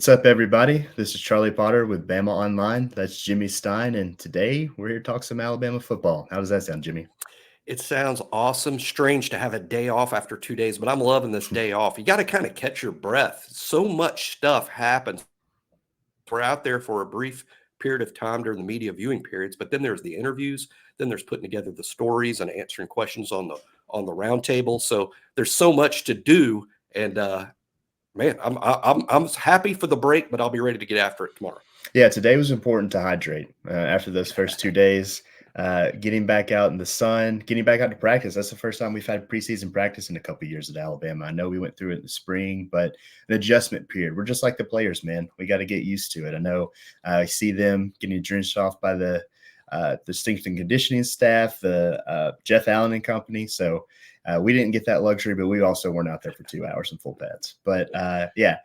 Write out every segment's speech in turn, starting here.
What's up, everybody? This is Charlie Potter with BamaOnLine. That's Jimmy Stein, and today we're here to talk some Alabama football. How does that sound, Jimmy? It sounds awesome. Strange to have a day off after 2 days, but I'm loving this day off. You got to kind of catch your breath. So much stuff happens. We're out there for a brief period of time during the media viewing periods, but then there's the interviews, then there's putting together the stories and answering questions on the round table. So there's so much to do, and man, I'm happy for the break, but I'll be ready to get after it tomorrow. Yeah, today was important to hydrate after those first 2 days. Getting back out in the sun, getting back out to practice. That's the first time we've had preseason practice in a couple of years at Alabama. I know we went through it in the spring, but an adjustment period. We're just like the players, man. We got to get used to it. I know I see them getting drenched off by the strength and conditioning staff, the Jeff Allen and company. So we didn't get that luxury, but we also weren't out there for 2 hours in full pads. But yeah,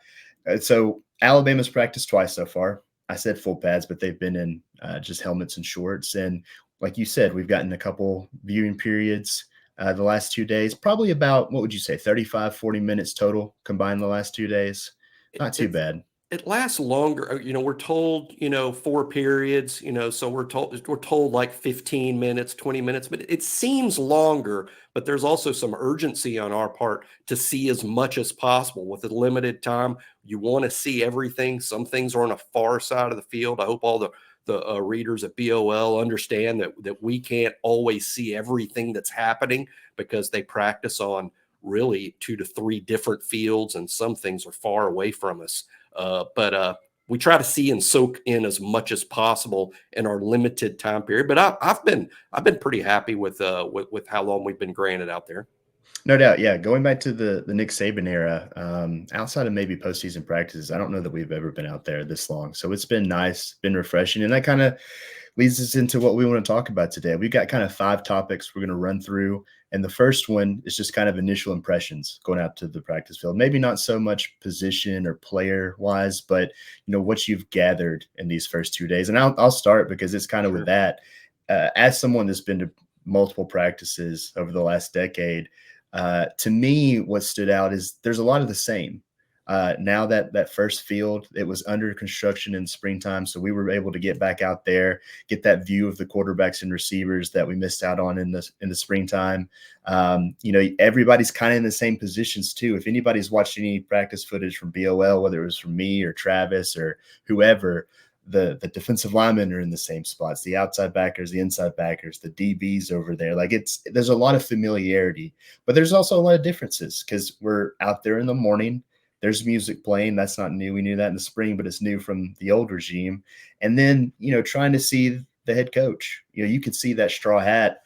so Alabama's practiced twice so far. I said full pads, but they've been in just helmets and shorts. And like you said, we've gotten a couple viewing periods the last 2 days, probably about, what would you say, 35, 40 minutes total combined the last 2 days. Not too bad. It lasts longer. We're told, 4 periods, so we're told like 15 minutes, 20 minutes, but it seems longer, but there's also some urgency on our part to see as much as possible with the limited time. You want to see everything. Some things are on a far side of the field. I hope all the readers at BOL understand that we can't always see everything that's happening because they practice on really 2 to 3 different fields, and some things are far away from us. But we try to see and soak in as much as possible in our limited time period. But I've been pretty happy with how long we've been granted out there. No doubt. Yeah. Going back to the Nick Saban era, outside of maybe postseason practices, I don't know that we've ever been out there this long. So it's been nice, been refreshing. And that kind of leads us into what we want to talk about today. We've got kind of 5 topics we're going to run through. And the first one is just kind of initial impressions going out to the practice field. Maybe not so much position or player wise, but what you've gathered in these first 2 days. And I'll start because it's kind of with that. As someone that's been to multiple practices over the last decade, to me, what stood out is there's a lot of the same. Now that first field, it was under construction in springtime, so we were able to get back out there, get that view of the quarterbacks and receivers that we missed out on in the springtime. Everybody's kind of in the same positions too. If anybody's watched any practice footage from BOL, whether it was from me or Travis or whoever, the defensive linemen are in the same spots, the outside backers, the inside backers, the DBs over there. There's a lot of familiarity, but there's also a lot of differences because we're out there in the morning. There's music playing. That's not new. We knew that in the spring, but it's new from the old regime. And then, trying to see the head coach, you could see that straw hat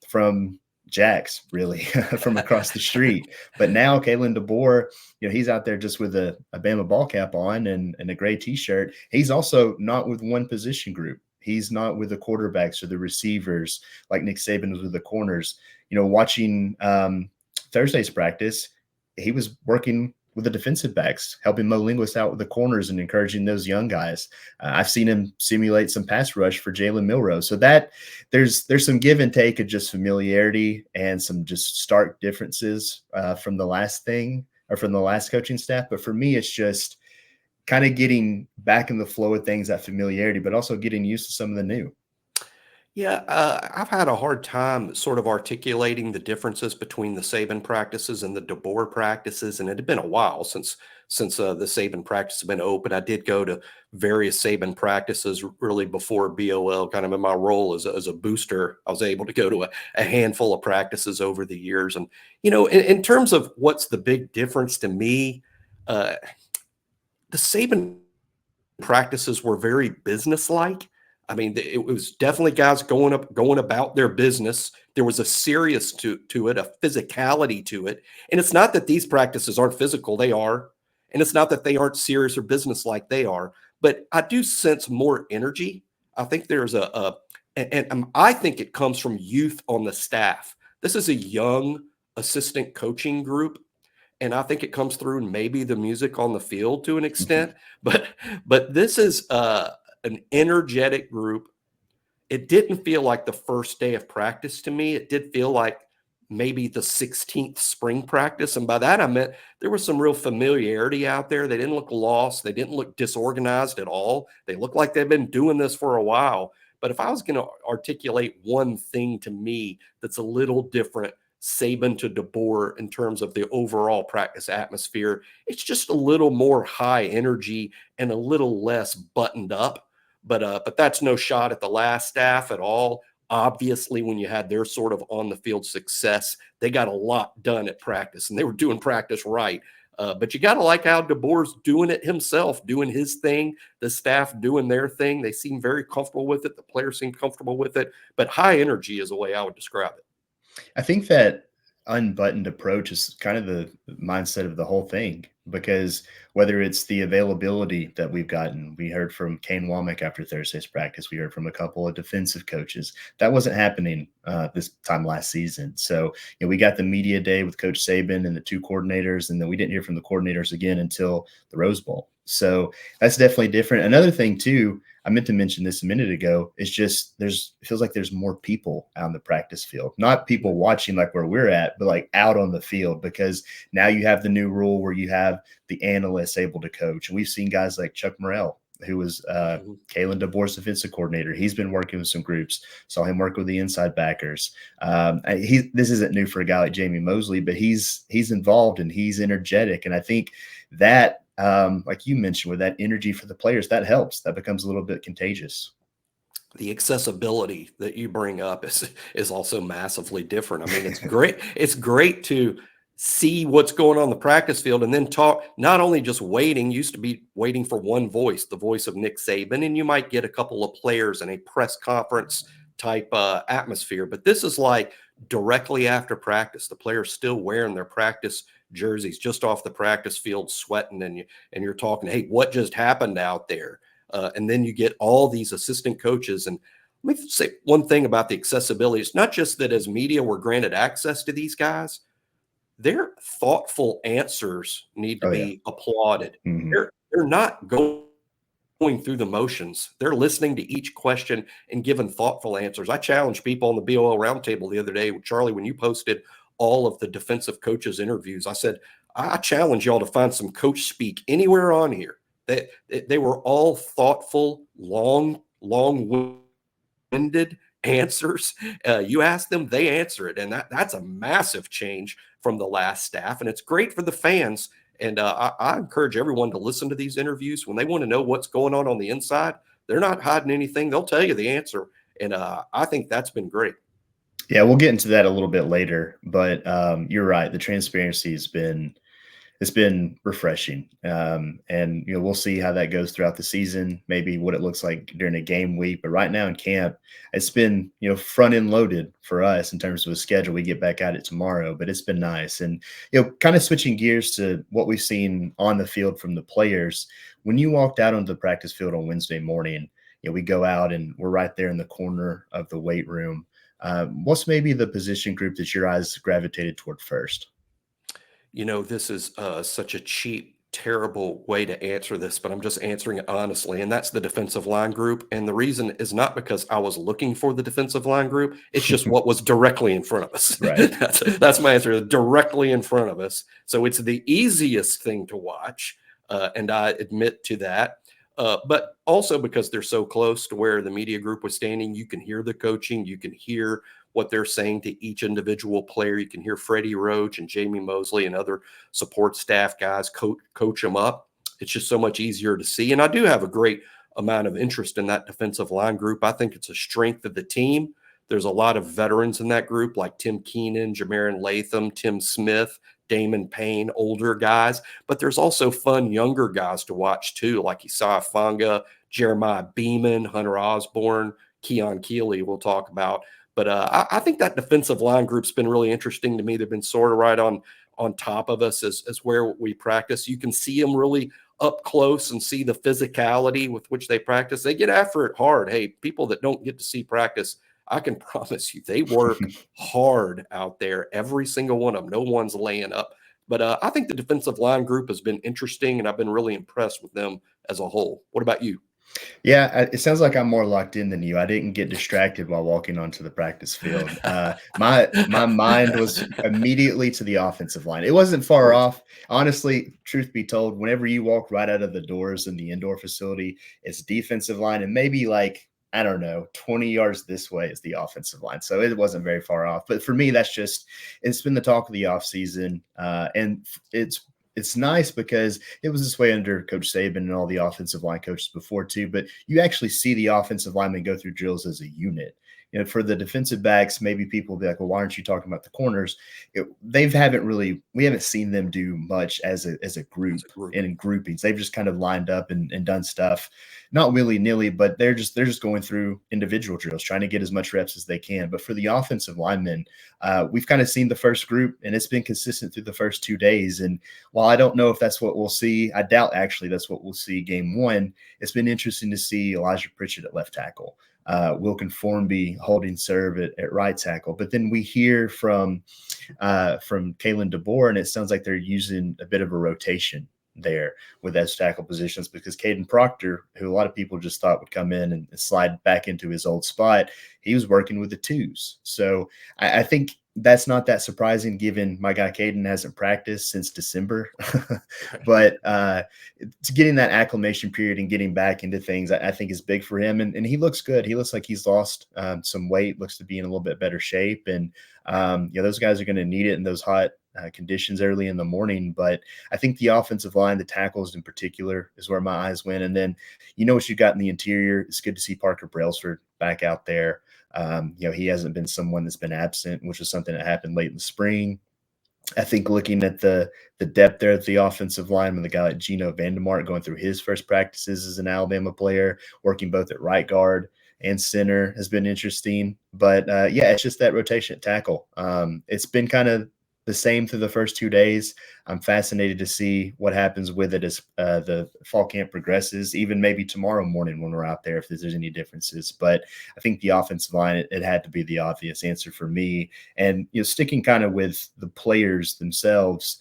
from Jax, really, from across the street. But now Kalen DeBoer, he's out there just with a Bama ball cap on and a gray T-shirt. He's also not with one position group. He's not with the quarterbacks or the receivers like Nick Saban was with the corners. Watching Thursday's practice, he was working with the defensive backs, helping Mo Linguist out with the corners and encouraging those young guys. I've seen him simulate some pass rush for Jalen Milroe. So that there's some give and take of just familiarity and some just stark differences from the last coaching staff. But for me, it's just kind of getting back in the flow of things, that familiarity, but also getting used to some of the new. Yeah, I've had a hard time sort of articulating the differences between the Saban practices and the DeBoer practices, and it had been a while since the Saban practice has been open. I did go to various Saban practices really before BOL, kind of in my role as a booster. I was able to go to a handful of practices over the years, and in terms of what's the big difference to me, the Saban practices were very businesslike. I mean, it was definitely guys going about their business. There was a serious to it, a physicality to it. And it's not that these practices aren't physical, they are. And it's not that they aren't serious or business-like, they are. But I do sense more energy. I think there's and I think it comes from youth on the staff. This is a young assistant coaching group, and I think it comes through in maybe the music on the field to an extent. But this is an energetic group. It didn't feel like the first day of practice to me. It did feel like maybe the 16th spring practice. And by that, I meant there was some real familiarity out there. They didn't look lost. They didn't look disorganized at all. They looked like they've been doing this for a while. But if I was going to articulate one thing to me that's a little different, Saban to DeBoer in terms of the overall practice atmosphere, it's just a little more high energy and a little less buttoned up. But that's no shot at the last staff at all. Obviously, when you had their sort of on the field success, they got a lot done at practice, and they were doing practice right. But you got to like how DeBoer's doing it himself, doing his thing, the staff doing their thing. They seem very comfortable with it. The players seem comfortable with it. But high energy is the way I would describe it. I think that unbuttoned approach is kind of the mindset of the whole thing, because whether it's the availability that we've gotten, we heard from Kane Womack after Thursday's practice, we heard from a couple of defensive coaches. That wasn't happening this time last season. So, we got the media day with Coach Saban and the two coordinators, and then we didn't hear from the coordinators again until the Rose Bowl. So that's definitely different. Another thing too, I meant to mention this a minute ago, is just it feels like there's more people out in the practice field. Not people watching like where we're at, but like out on the field, because now you have the new rule where you have the analysts able to coach. And we've seen guys like Chuck Morrell, who was Kalen DeBoer's defensive coordinator. He's been working with some groups. Saw him work with the inside backers. This isn't new for a guy like Jamie Mosley, but he's involved and he's energetic. And I think that, like you mentioned, with that energy for the players, that helps. That becomes a little bit contagious. The accessibility that you bring up is also massively different. I mean, it's great. It's great to see what's going on in the practice field and then talk, not only just waiting, used to be waiting for one voice, the voice of Nick Saban, and you might get a couple of players in a press conference type atmosphere. But this is like directly after practice, the players still wearing their practice jerseys just off the practice field, sweating, and you're talking, hey, what just happened out there? And then you get all these assistant coaches. And let me say one thing about the accessibility. It's not just that as media we're granted access to these guys. Their thoughtful answers need to be applauded. Mm-hmm. They're not going through the motions. They're listening to each question and giving thoughtful answers. I challenged people on the BOL roundtable the other day, Charlie, when you posted all of the defensive coaches interviews. I said, I challenge y'all to find some coach speak anywhere on here. They were all thoughtful, long-winded answers. You ask them, they answer it. And that's a massive change from the last staff. And it's great for the fans. And I encourage everyone to listen to these interviews. When they want to know what's going on the inside, they're not hiding anything. They'll tell you the answer. And I think that's been great. Yeah, we'll get into that a little bit later, but you're right. The transparency it's been refreshing, and we'll see how that goes throughout the season. Maybe what it looks like during a game week, but right now in camp, it's been front end loaded for us in terms of a schedule. We get back at it tomorrow, but it's been nice. And kind of switching gears to what we've seen on the field from the players. When you walked out onto the practice field on Wednesday morning, we go out and we're right there in the corner of the weight room. What's maybe the position group that your eyes gravitated toward first? This is such a cheap, terrible way to answer this, but I'm just answering it honestly. And that's the defensive line group. And the reason is not because I was looking for the defensive line group. It's just what was directly in front of us. Right. That's my answer, directly in front of us. So it's the easiest thing to watch. And I admit to that. But also because they're so close to where the media group was standing, you can hear the coaching, you can hear what they're saying to each individual player. You can hear Freddie Roach and Jamie Mosley and other support staff guys coach them up. It's just so much easier to see. And I do have a great amount of interest in that defensive line group. I think it's a strength of the team. There's a lot of veterans in that group like Tim Keenan, Jamarin Latham, Tim Smith, Damon Payne, older guys. But there's also fun younger guys to watch too, like Isaiah Fonga, Jeremiah Beeman, Hunter Osborne, Keon Keeley we'll talk about. But I think that defensive line group's been really interesting to me. They've been sort of right on top of us as where we practice. You can see them really up close and see the physicality with which they practice. They get after it hard. Hey, people that don't get to see practice, I can promise you they work hard out there, every single one of them. No one's laying up. But I think the defensive line group has been interesting, and I've been really impressed with them as a whole. What about you? Yeah, it sounds like I'm more locked in than you. I didn't get distracted while walking onto the practice field. My mind was immediately to the offensive line. It wasn't far Right. off. Honestly, truth be told, whenever you walk right out of the doors in the indoor facility, it's defensive line and maybe like I don't know, 20 yards this way is the offensive line. So it wasn't very far off. But for me, that's just it's been the talk of the offseason. And it's nice because it was this way under Coach Saban and all the offensive line coaches before too. But you actually see the offensive linemen go through drills as a unit. You know, for the defensive backs, maybe people will be like, "Well, why aren't you talking about the corners?" We haven't seen them do much as a As group a group. and in groupings. They've just kind of lined up and done stuff, not willy nilly, but they're just going through individual drills, trying to get as much reps as they can. But for the offensive linemen, we've kind of seen the first group, and it's been consistent through the first 2 days. And while I don't know if that's what we'll see, I doubt actually that's what we'll see game one. It's been interesting to see Elijah Pritchett at left tackle, Wilkin Formby holding serve at right tackle. But then we hear from Kalen DeBoer, and it sounds like they're using a bit of a rotation there with those tackle positions because Caden Proctor, who a lot of people just thought would come in and slide back into his old spot, he was working with the twos. So I think that's not that surprising given my guy Caden hasn't practiced since December. But to getting that acclimation period and getting back into things, I think is big for him. And he looks good. He looks like he's lost some weight, looks to be in a little bit better shape. And, those guys are going to need it in those hot conditions early in the morning. But I think the offensive line, the tackles in particular, is where my eyes went. And then what you got in the interior. It's good to see Parker Brailsford back out there. He hasn't been someone that's been absent, which is something that happened late in the spring. I think looking at the depth there at the offensive line with a guy like Geno Vandemark going through his first practices as an Alabama player, working both at right guard and center has been interesting. But it's just that rotation at tackle. It's been kind of the same through the first 2 days. I'm fascinated to see what happens with it as the fall camp progresses, even maybe tomorrow morning when we're out there, if there's any differences. But I think the offensive line, it had to be the obvious answer for me. And, sticking kind of with the players themselves,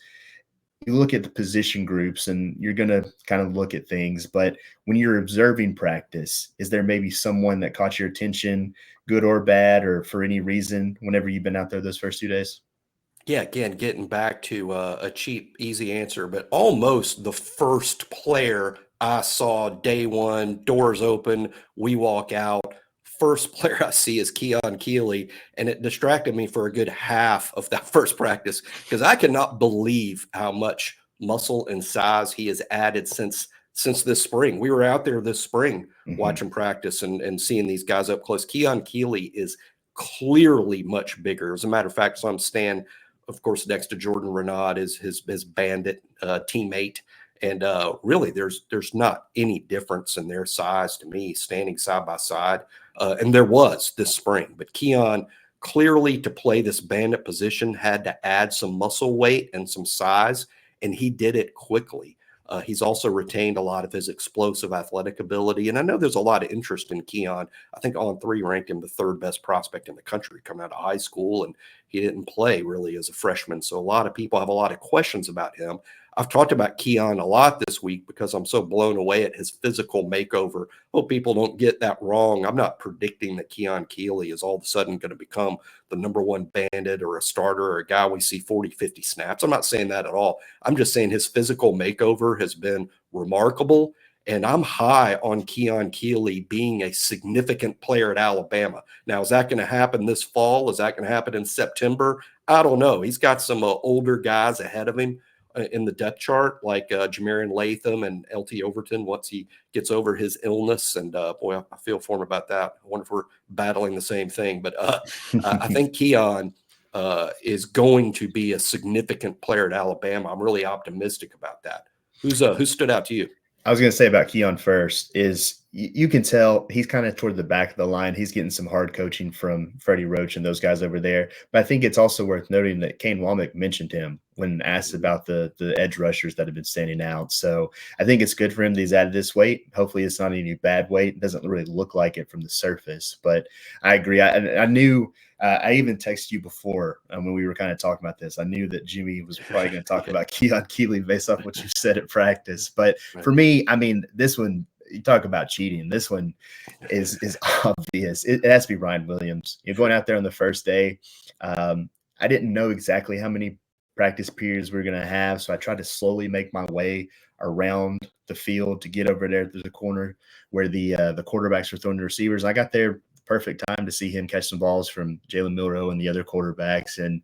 you look at the position groups and you're going to kind of look at things. But when you're observing practice, is there maybe someone that caught your attention, good or bad, or for any reason, whenever you've been out there those first 2 days? Yeah, again, getting back to a cheap, easy answer, but almost the first player I saw day one, doors open, we walk out. First player I see is Keon Keeley, and it distracted me for a good half of that first practice because I cannot believe how much muscle and size he has added since this spring. We were out there this spring Mm-hmm. watching practice and seeing these guys up close. Keon Keeley is clearly much bigger. As a matter of fact, so I'm standing, of course, next to Jordan Renaud is his bandit teammate. And really, there's not any difference in their size to me, standing side by side. And there was this spring. But Keon, clearly to play this bandit position, had to add some muscle weight and some size, and he did it quickly. He's also retained a lot of his explosive athletic ability. And I know there's a lot of interest in Keon. I think On3 ranked him the third best prospect in the country coming out of high school, and he didn't play really as a freshman. So a lot of people have a lot of questions about him. I've talked about Keon a lot this week because I'm so blown away at his physical makeover. Hope people don't get that wrong. I'm not predicting that Keon Keeley is all of a sudden going to become the number one bandit or a starter or a guy we see 40, 50 snaps. I'm not saying that at all. I'm just saying his physical makeover has been remarkable. And I'm high on Keon Keeley being a significant player at Alabama. Now, is that going to happen this fall? Is that going to happen in September? I don't know. He's got some older guys ahead of him in the depth chart, like Jamarian Latham and LT Overton once he gets over his illness. And boy, I feel for him about that. I wonder if we're battling the same thing. But I think Keon is going to be a significant player at Alabama. I'm really optimistic about that. Who stood out to you? I was going to say about Keon first is you can tell he's kind of toward the back of the line. He's getting some hard coaching from Freddie Roach and those guys over there. But I think it's also worth noting that Kane Womack mentioned him when asked about the edge rushers that have been standing out. So I think it's good for him that he's added this weight. Hopefully it's not any bad weight. It doesn't really look like it from the surface. But I agree. I knew – I even texted you before when we were kind of talking about this. I knew that Jimmy was probably going to talk about Keon Keeley based off what you said at practice. But for me, I mean, this one, you talk about cheating. This one is obvious. It has to be Ryan Williams. You're going out there on the first day. I didn't know exactly how many practice periods we were going to have, so I tried to slowly make my way around the field to get over there to the corner where the quarterbacks were throwing the receivers. I got there perfect time to see him catch some balls from Jalen Milroe and the other quarterbacks, and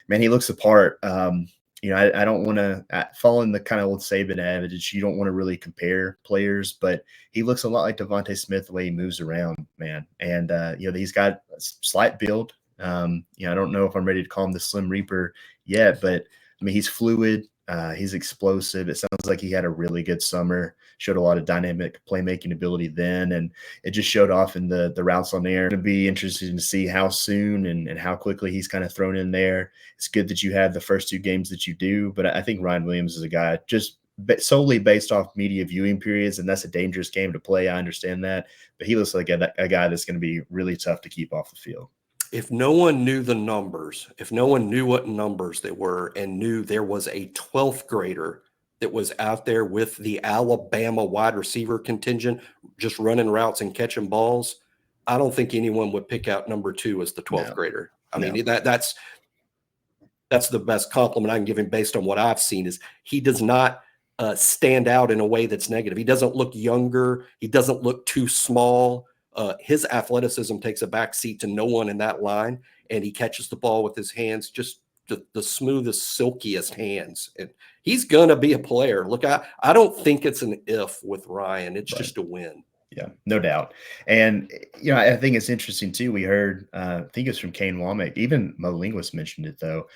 man, he looks the part. I don't want to fall in the kind of old Saban adage. You don't want to really compare players, but he looks a lot like Devontae Smith the way he moves around, man. And he's got a slight build. I don't know if I'm ready to call him the Slim Reaper yet, but I mean, he's fluid. He's explosive. It sounds like he had a really good summer, showed a lot of dynamic playmaking ability then, and it just showed off in the routes on air. It'll be interesting to see how soon and how quickly he's kind of thrown in there. It's good that you have the first 2 games that you do, but I think Ryan Williams is a guy just solely based off media viewing periods, and that's a dangerous game to play. I understand that, but he looks like a guy that's going to be really tough to keep off the field. If no one knew the numbers, if no one knew what numbers they were and knew there was a 12th grader that was out there with the Alabama wide receiver contingent, just running routes and catching balls, I don't think anyone would pick out number 2 as the 12th grader. I mean, that's the best compliment I can give him based on what I've seen is he does not stand out in a way that's negative. He doesn't look younger. He doesn't look too small. His athleticism takes a back seat to no one in that line, and he catches the ball with his hands, just the smoothest, silkiest hands. And he's going to be a player. Look, I don't think it's an if with Ryan. It's just a win. Yeah, no doubt. And, I think it's interesting too. We heard, I think it's from Kane Womack, even Mo Linguist mentioned it though,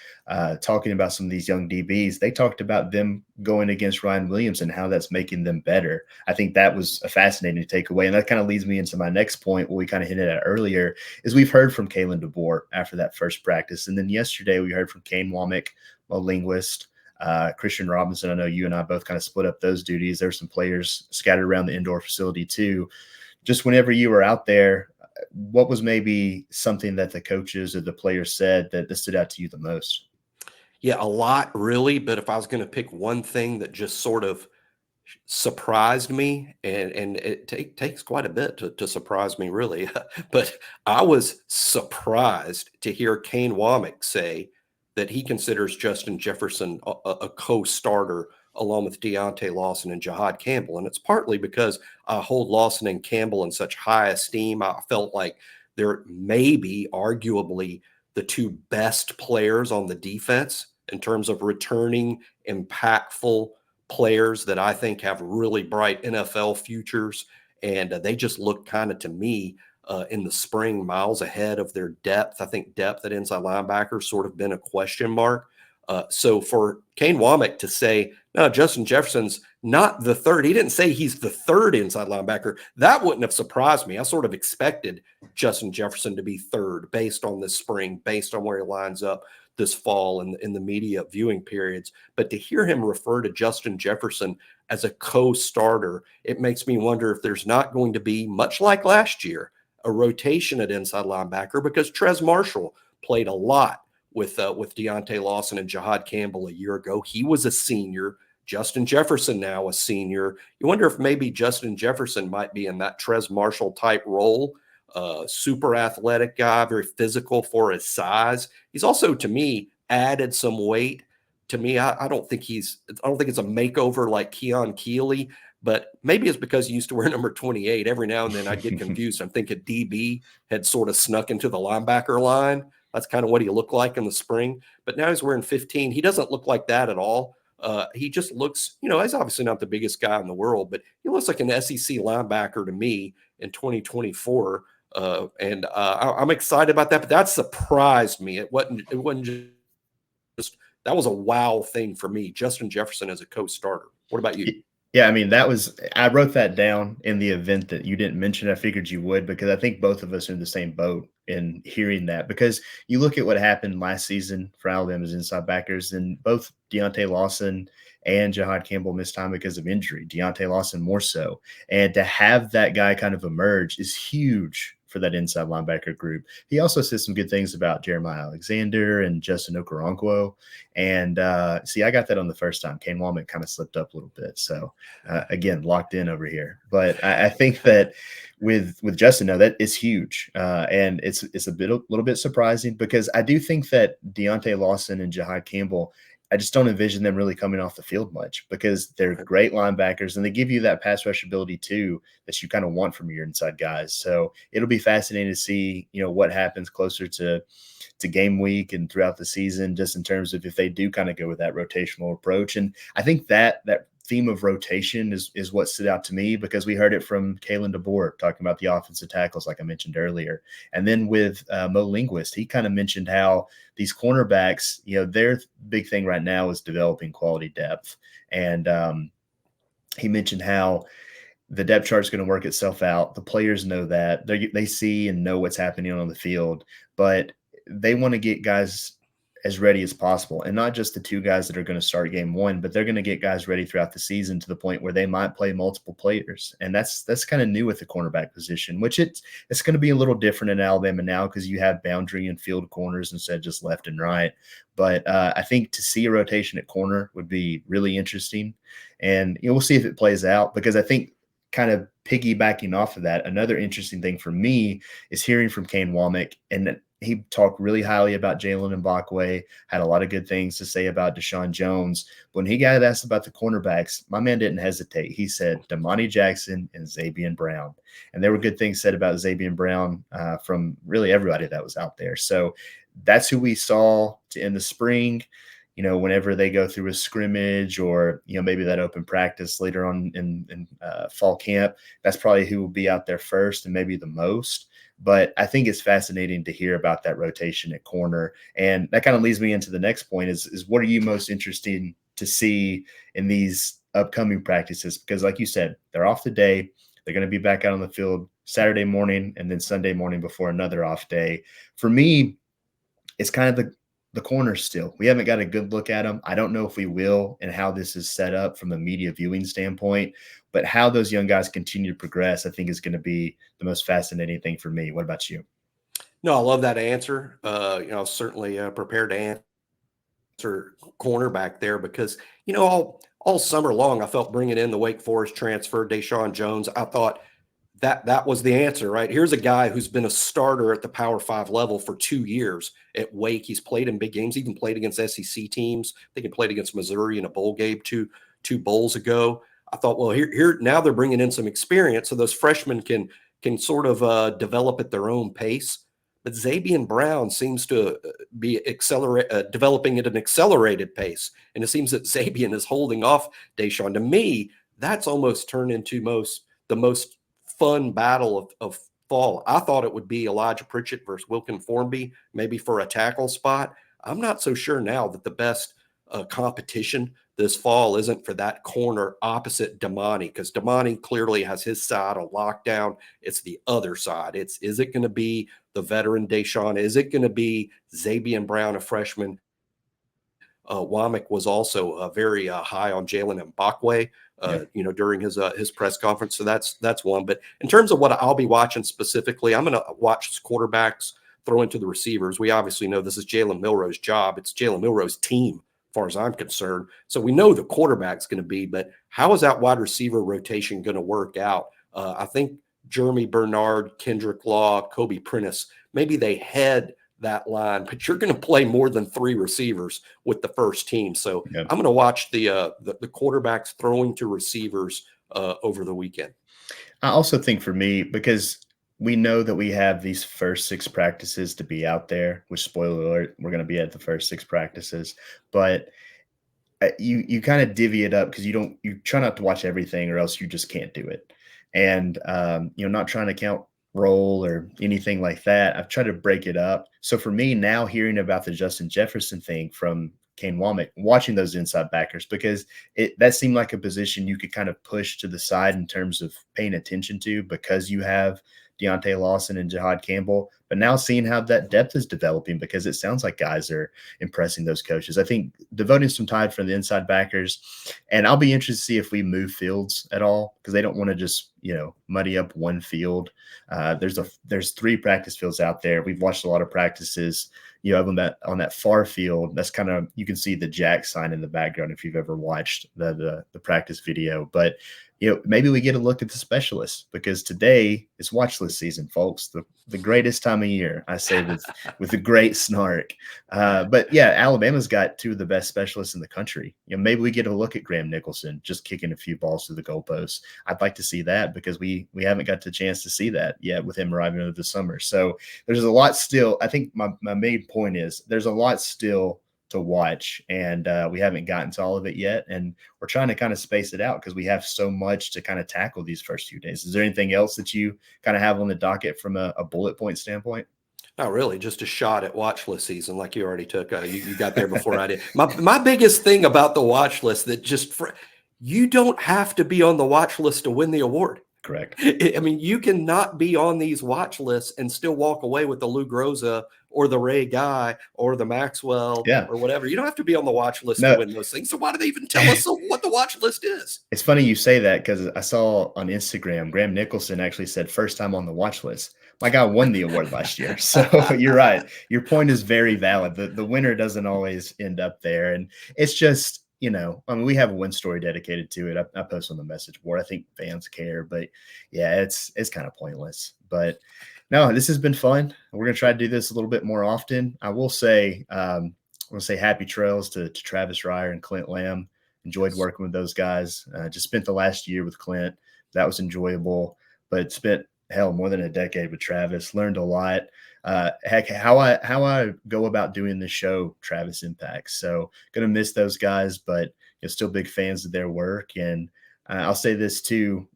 talking about some of these young DBs. They talked about them going against Ryan Williams and how that's making them better. I think that was a fascinating takeaway. And that kind of leads me into my next point, what we kind of hinted at earlier, is we've heard from Kalen DeBoer after that first practice. And then yesterday we heard from Kane Womack, Mo Linguist, Christian Robinson. I know you and I both kind of split up those duties. There's some players scattered around the indoor facility too. Just whenever you were out there, what was maybe something that the coaches or the players said that stood out to you the most? Yeah, a lot really. But if I was going to pick one thing that just sort of surprised me, and it takes quite a bit to surprise me really, but I was surprised to hear Kane Womack say that he considers Justin Jefferson a co-starter along with Deontay Lawson and Jahad Campbell. And it's partly because I hold Lawson and Campbell in such high esteem. I felt like they're maybe arguably the 2 best players on the defense in terms of returning impactful players that I think have really bright NFL futures. And they just look kind of to me in the spring miles ahead of their depth. I think depth at inside linebacker sort of been a question mark. So for Kane Womack to say, no, Justin Jefferson's not the 3rd. He didn't say he's the 3rd inside linebacker. That wouldn't have surprised me. I sort of expected Justin Jefferson to be 3rd based on this spring, based on where he lines up this fall in the media viewing periods. But to hear him refer to Justin Jefferson as a co-starter, it makes me wonder if there's not going to be, much like last year, a rotation at inside linebacker, because Trez Marshall played a lot with Deontay Lawson and Jahad Campbell a year ago. He was a senior. Justin Jefferson now a senior. You wonder if maybe Justin Jefferson might be in that Trez Marshall type role. Super athletic guy, very physical for his size. He's also, to me, added some weight. To me, I don't think it's a makeover like Keon Keeley, but maybe it's because he used to wear number 28. Every now and then I'd get confused. I'm thinking DB had sort of snuck into the linebacker line. That's kind of what he looked like in the spring. But now he's wearing 15. He doesn't look like that at all. He just looks, he's obviously not the biggest guy in the world, but he looks like an SEC linebacker to me in 2024. And I'm excited about that, but that surprised me. It wasn't just that was a wow thing for me. Justin Jefferson as a co-starter. What about you? Yeah, I mean, I wrote that down in the event that you didn't mention. I figured you would, because I think both of us are in the same boat in hearing that, because you look at what happened last season for Alabama's inside backers, and both Deontay Lawson and Jahad Campbell missed time because of injury. Deontay Lawson more so. And to have that guy kind of emerge is huge for that inside linebacker group. He also said some good things about Jeremiah Alexander and Justin Okoronkwo. And see, I got that on the first time. Kane Wommack kind of slipped up a little bit. So again, locked in over here. But I think that with Justin, no, that is huge, and it's a little bit surprising because I do think that Deontay Lawson and Jahad Campbell, I just don't envision them really coming off the field much because they're great linebackers and they give you that pass rush ability too that you kind of want from your inside guys. So it'll be fascinating to see, what happens closer to game week and throughout the season, just in terms of if they do kind of go with that rotational approach. And I think that theme of rotation is what stood out to me because we heard it from Kalen DeBoer talking about the offensive tackles, like I mentioned earlier. And then with Mo Linguist, he kind of mentioned how these cornerbacks, their big thing right now is developing quality depth. And he mentioned how the depth chart is going to work itself out. The players know that. They see and know what's happening on the field, but they want to get guys as ready as possible, and not just the two guys that are going to start game one, but they're going to get guys ready throughout the season to the point where they might play multiple players. And that's kind of new with the cornerback position, which it's going to be a little different in Alabama now because you have boundary and field corners instead of just left and right. But I think to see a rotation at corner would be really interesting, and we'll see if it plays out because I think kind of piggybacking off of that, another interesting thing for me is hearing from Kane Wommack, and he talked really highly about Jalen Mbakwe, had a lot of good things to say about Deshaun Jones. When he got asked about the cornerbacks, my man didn't hesitate. He said Damani Jackson and Zabian Brown. And there were good things said about Zabian Brown from really everybody that was out there. So that's who we saw in the spring. Whenever they go through a scrimmage or, maybe that open practice later on in fall camp, that's probably who will be out there first and maybe the most. But I think it's fascinating to hear about that rotation at corner. And that kind of leads me into the next point is what are you most interested to see in these upcoming practices? Because like you said, they're off the day. They're going to be back out on the field Saturday morning and then Sunday morning before another off day. For me, it's kind of the corners still. We haven't got a good look at them. I don't know if we will and how this is set up from a media viewing standpoint, but how those young guys continue to progress, I think is going to be the most fascinating thing for me. What about you? No, I love that answer. Certainly prepared to answer cornerback there because, all summer long, I felt bringing in the Wake Forest transfer, Deshaun Jones, I thought that was the answer, right? Here's a guy who's been a starter at the Power 5 level for 2 years at Wake. He's played in big games, even played against SEC teams. I think he played against Missouri in a bowl game two bowls ago. I thought, well, here now they're bringing in some experience so those freshmen can sort of develop at their own pace. But Zabian Brown seems to be developing at an accelerated pace, and it seems that Zabian is holding off Deshaun. To me, that's almost turned into the most fun battle of fall. I thought it would be Elijah Pritchett versus Wilkin Formby, maybe for a tackle spot. I'm not so sure now that the best competition this fall isn't for that corner opposite Damani, because Damani clearly has his side on lockdown. It's the other side. Is it going to be the veteran Deshaun? Is it going to be Zabian Brown, a freshman? Wommack was also very high on Jalen Mbakwe, during his press conference. So that's one. But in terms of what I'll be watching specifically, I'm going to watch quarterbacks throw into the receivers. We obviously know this is Jalen Milroe's job. It's Jalen Milroe's team, as far as I'm concerned. So we know the quarterback's going to be, but how is that wide receiver rotation going to work out? I think Jeremy Bernard, Kendrick Law, Kobe Prentice, maybe they head that line, but you're going to play more than 3 receivers with the first team. So I'm going to watch the quarterbacks throwing to receivers over the weekend. I also think for me, because we know that we have these first 6 practices to be out there, which, spoiler alert, we're going to be at the first 6 practices, but you kind of divvy it up because you try not to watch everything or else you just can't do it. And, not trying to count roll or anything like that. I've tried to break it up. So for me now, hearing about the Justin Jefferson thing from Kane Wommack, watching those inside backers, because that seemed like a position you could kind of push to the side in terms of paying attention to, because you have Deontay Lawson and Jihad Campbell, but now seeing how that depth is developing, because it sounds like guys are impressing those coaches. I think devoting some time for the inside backers, and I'll be interested to see if we move fields at all, because they don't want to just, muddy up one field. There's 3 practice fields out there. We've watched a lot of practices. You have them on that far field. That's kind of, you can see the Jack sign in the background if you've ever watched the practice video. But maybe we get a look at the specialists, because today is watch list season, folks. The greatest time of year, I say with a great snark. But yeah, Alabama's got 2 of the best specialists in the country. Maybe we get a look at Graham Nicholson just kicking a few balls through the goalposts. I'd like to see that, because we haven't got the chance to see that yet with him arriving over the summer. So there's a lot still. I think my main point is there's a lot still to watch, and we haven't gotten to all of it yet, and we're trying to kind of space it out because we have so much to kind of tackle these first few days. Is there anything else that you kind of have on the docket from a bullet point standpoint? Not really, just a shot at watch list season, like you already took. You got there before I did. My biggest thing about the watch list, that you don't have to be on the watch list to win the award. Correct. I mean, you cannot be on these watch lists and still walk away with the Lou Groza or the Ray Guy or the Maxwell or whatever. You don't have to be on the watch list to win those things. So why do they even tell us what the watch list is? It's funny you say that, because I saw on Instagram, Graham Nicholson actually said first time on the watch list. My guy won the award last year. So you're right. Your point is very valid. The winner doesn't always end up there. And it's just, we have a win story dedicated to it. I post on the message board. I think fans care, but yeah, it's kind of pointless. But no, this has been fun. We're going to try to do this a little bit more often. I will say, happy trails to Travis Ryer and Clint Lamb. Enjoyed working with those guys. Just spent the last year with Clint. That was enjoyable, but spent more than a decade with Travis. Learned a lot. How I go about doing this show, Travis impacts. So gonna miss those guys, but still big fans of their work. And I'll say this too.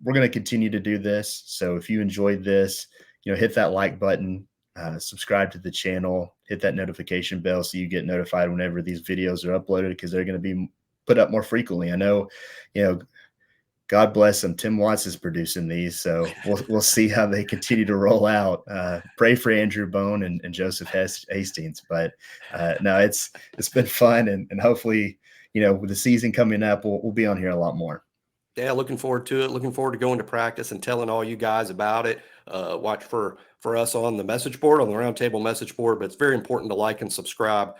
We're going to continue to do this. So if you enjoyed this, hit that like button, subscribe to the channel, hit that notification bell so you get notified whenever these videos are uploaded, because they're going to be put up more frequently. I know, God bless them. Tim Watts is producing these, so we'll see how they continue to roll out. Pray for Andrew Bone and Joseph Hastings. But no, it's been fun, and hopefully, with the season coming up, we'll be on here a lot more. Yeah, looking forward to it. Looking forward to going to practice and telling all you guys about it. Watch for us on the message board, on the Roundtable message board. But it's very important to like and subscribe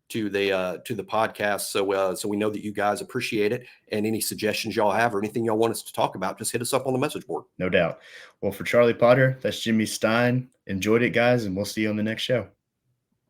to the podcast, so we know that you guys appreciate it. And any suggestions y'all have or anything y'all want us to talk about, just hit us up on the message board. No doubt. Well, for Charlie Potter, that's Jimmy Stein. Enjoyed it, guys, and we'll see you on the next show.